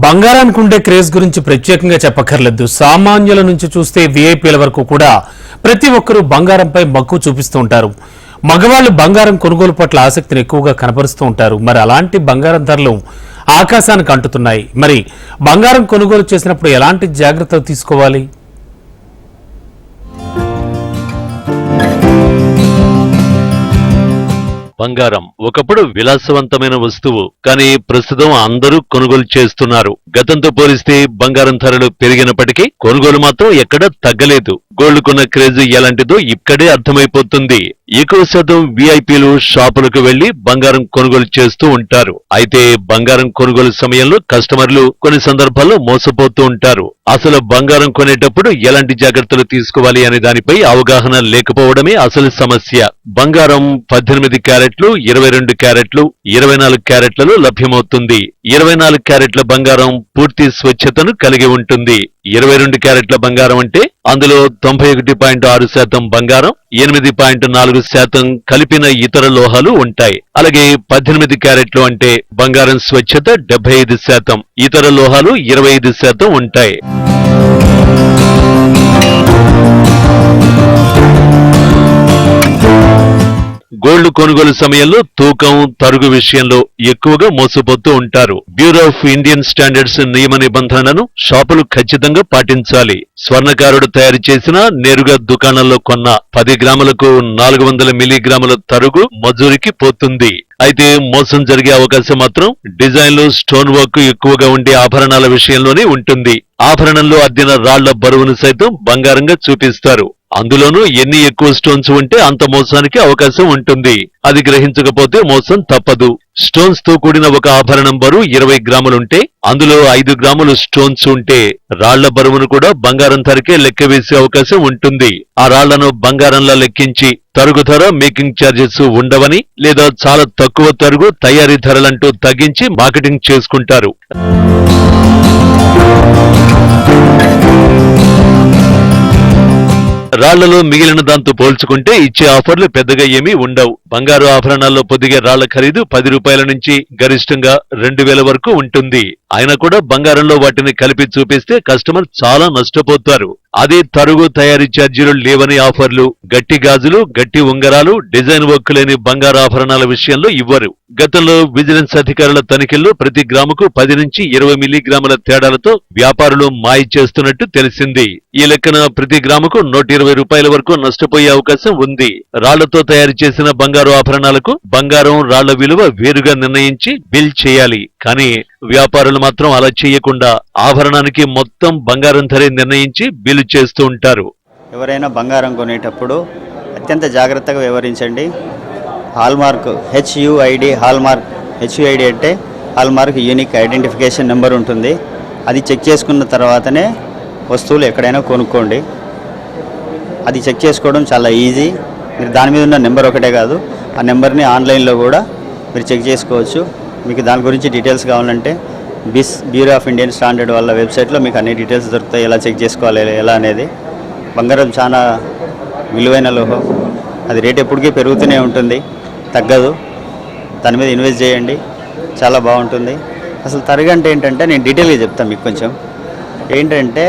బంగారానికి ఉండే క్రేజ్ గురించి ప్రత్యేకంగా చెప్పక్కర్లేదు. సామాన్యుల నుంచి చూస్తే వీఐపీల వరకు కూడా ప్రతి ఒక్కరూ బంగారంపై మక్కువ చూపిస్తూ ఉంటారు. మగవాళ్లు బంగారం కొనుగోలు పట్ల ఆసక్తిని ఎక్కువగా కనబరుస్తూ ఉంటారు. మరి అలాంటి బంగారం ధరలు ఆకాశానికి అంటుతున్నాయి. మరి బంగారం కొనుగోలు చేసినప్పుడు ఎలాంటి జాగ్రత్తలు తీసుకోవాలి? బంగారం ఒకప్పుడు విలాసవంతమైన వస్తువు, కానీ ప్రస్తుతం అందరూ కొనుగోలు చేస్తున్నారు. గతంతో పోలిస్తే బంగారం ధరలు పెరిగినప్పటికీ కొనుగోలు మాత్రం ఎక్కడా తగ్గలేదు. గోల్డ్ కొన్న క్రేజ్ ఎలాంటిదో ఇక్కడే అర్థమైపోతుంది. ఎక్కువ శాతం వీఐపీలు షాపులకు వెళ్లి బంగారం కొనుగోలు చేస్తూ ఉంటారు. అయితే బంగారం కొనుగోలు సమయంలో కస్టమర్లు కొన్ని సందర్భాల్లో మోసపోతూ ఉంటారు. అసలు బంగారం కొనేటప్పుడు ఎలాంటి జాగ్రత్తలు తీసుకోవాలి అనే దానిపై అవగాహన లేకపోవడమే అసలు సమస్య. బంగారం 18 క్యారెట్లు, 22 క్యారెట్లు, 24 క్యారెట్లలో లభ్యమవుతుంది. 24 క్యారెట్ల బంగారం పూర్తి స్వచ్ఛతను కలిగి ఉంటుంది. 22 క్యారెట్ల బంగారం అంటే అందులో 91.6% బంగారం, 8.4% కలిపిన ఇతర లోహాలు ఉంటాయి. అలాగే 18 క్యారెట్లు అంటే బంగారం స్వచ్ఛత 75%, ఇతర లోహాలు 25% ఉంటాయి. గోల్డ్ కొనుగోలు సమయంలో తూకం, తరుగు విషయంలో ఎక్కువగా మోసపోతూ ఉంటారు. బ్యూరో ఆఫ్ ఇండియన్ స్టాండర్డ్స్ నియమ నిబంధనలను షాపులు ఖచ్చితంగా పాటించాలి. స్వర్ణకారుడు తయారు చేసిన, నేరుగా దుకాణంలో కొన్న 10 గ్రాములకు 400 మిల్లీగ్రాముల తరుగు మజూరికి పోతుంది. అయితే మోసం జరిగే అవకాశం మాత్రం డిజైన్లు, స్టోన్ వర్క్ ఎక్కువగా ఉండే ఆభరణాల విషయంలోనే ఉంటుంది. ఆభరణంలో అద్దిన రాళ్ల బరువును సైతం బంగారంగా చూపిస్తారు. అందులోనూ ఎన్ని ఎక్కువ స్టోన్స్ ఉంటే అంత మోసానికి అవకాశం ఉంటుంది. అది గ్రహించకపోతే మోసం తప్పదు. స్టోన్స్ తో కూడిన ఒక ఆభరణం బరువు 20 గ్రాములుంటే అందులో 5 గ్రాములు స్టోన్స్ ఉంటే రాళ్ల బరువును కూడా బంగారం ధరకే లెక్క వేసే అవకాశం ఉంటుంది. ఆ రాళ్లను బంగారంలా లెక్కించి తరుగు ధర, మేకింగ్ ఛార్జెస్ ఉండవని, లేదా చాలా తక్కువ తరుగు, తయారీ ధరలంటూ తగ్గించి మార్కెటింగ్ చేసుకుంటారు. రాళ్లలో మిగిలిన దాంతో పోల్చుకుంటే ఇచ్చే ఆఫర్లు పెద్దగా ఏమీ ఉండవు. బంగారు ఆభరణాల్లో పొదిగే రాళ్ల ఖరీదు 10 రూపాయల నుంచి గరిష్టంగా 2000 వరకు ఉంటుంది. అయినా కూడా బంగారంలో వాటిని కలిపి చూపిస్తే కస్టమర్ చాలా నష్టపోతారు. అదే తరుగు, తయారీ ఛార్జీలు లేవని ఆఫర్లు, గట్టి గాజులు, గట్టి ఉంగరాలు, డిజైన్ వర్క్ లేని బంగారు ఆభరణాల విషయంలో ఇవ్వరు. గతంలో విజిలెన్స్ అధికారుల తనిఖీల్లో ప్రతి గ్రాముకు 10 నుంచి 20 మిల్లీగ్రాముల తేడాలతో వ్యాపారులు మాయ చేస్తున్నట్టు తెలిసింది. ఈ లెక్కన ప్రతి గ్రాముకు 120 రూపాయల వరకు నష్టపోయే అవకాశం ఉంది. రాళ్లతో తయారు చేసిన బంగారు ఆభరణాలకు బంగారం, రాళ్ల విలువ వేరుగా నిర్ణయించి బిల్ చేయాలి. కానీ వ్యాపారులు మాత్రం అలా చేయకుండా ఆభరణానికి మొత్తం బంగారం ధరే నిర్ణయించి బిల్లు చేస్తూ ఉంటారు. ఎవరైనా బంగారం కొనేటప్పుడు అత్యంత జాగ్రత్తగా వ్యవహరించండి. హాల్మార్క్ HUID, హాల్మార్క్ HUID అంటే హాల్మార్క్ యూనిక్ ఐడెంటిఫికేషన్ నెంబర్ ఉంటుంది. అది చెక్ చేసుకున్న తర్వాతనే వస్తువులు ఎక్కడైనా కొనుక్కోండి. అది చెక్ చేసుకోవడం చాలా ఈజీ. మీరు దాని మీద ఉన్న నెంబర్ ఒకటే కాదు, ఆ నెంబర్ని ఆన్లైన్లో కూడా మీరు చెక్ చేసుకోవచ్చు. మీకు దాని గురించి డీటెయిల్స్ కావాలంటే బ్యూరో ఆఫ్ ఇండియన్ స్టాండర్డ్ వాళ్ళ వెబ్సైట్లో మీకు అన్ని డీటెయిల్స్ దొరుకుతాయి. ఎలా చెక్ చేసుకోవాలి, ఎలా అనేది. బంగారం చాలా విలువైన లోహం. అది రేట్ ఎప్పటికీ పెరుగుతూనే ఉంటుంది, తగ్గదు. దాని మీద ఇన్వెస్ట్ చేయండి, చాలా బాగుంటుంది. అసలు తరగంటే ఏంటంటే నేను డీటెయిల్గా చెప్తాను మీకు. కొంచెం ఏంటంటే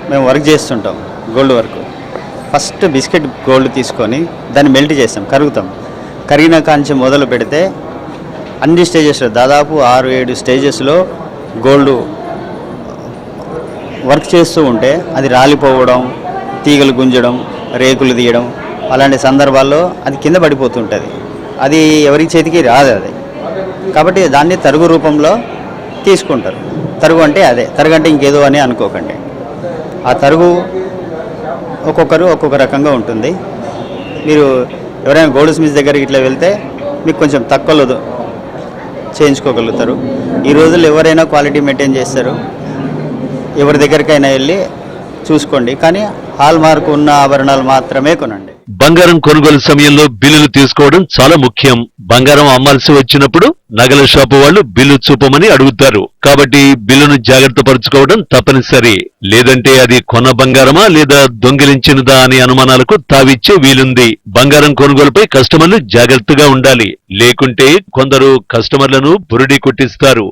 మేము వర్క్ చేస్తుంటాం, gold work. First biscuit gold తీసుకొని దాన్ని మెల్ట్ చేస్తాం, కరుగుతాం. కరిగిన కాంచి మొదలు పెడితే అన్ని స్టేజెస్లో దాదాపు 6-7 స్టేజెస్లో గోల్డ్ వర్క్ చేస్తూ ఉంటే అది రాలిపోవడం, తీగలు గుంజడం, రేకులు తీయడం, అలాంటి సందర్భాల్లో అది కింద పడిపోతుంటుంది. అది ఎవరి చేతికి రాదు అది. కాబట్టి దాన్ని తరుగు రూపంలో తీసుకుంటారు. తరుగు అంటే అదే. తరుగు అంటే ఇంకేదో అని అనుకోకండి. ఆ తరుగు ఒక్కొక్కరు ఒక్కొక్క రకంగా ఉంటుంది. మీరు ఎవరైనా గోల్డ్ స్మిత్ దగ్గరికి ఇట్లా వెళ్తే మీకు కొంచెం తక్కువలో చేయించుకోగలుగుతారు. ఈ రోజుల్లో ఎవరైనా క్వాలిటీ మెయింటైన్ చేస్తారు. ఎవరి దగ్గరికైనా వెళ్ళి చూసుకోండి, కానీ హాల్ మార్క్ ఉన్న ఆభరణాలు మాత్రమే కొనండి. బంగారం కొనుగోలు సమయంలో బిల్లులు తీసుకోవడం చాలా ముఖ్యం. బంగారం అమ్మాల్సి వచ్చినప్పుడు నగల షాపు వాళ్ళు బిల్లు చూపమని అడుగుతారు. కాబట్టి బిల్లును జాగ్రత్త పరుచుకోవడం తప్పనిసరి. లేదంటే అది కొన్న బంగారమా లేదా దొంగిలించినదా అనే అనుమానాలకు తావిచ్చే వీలుంది. బంగారం కొనుగోలుపై కస్టమర్లు జాగ్రత్తగా ఉండాలి. లేకుంటే కొందరు కస్టమర్లను బురిడి కొట్టిస్తారు.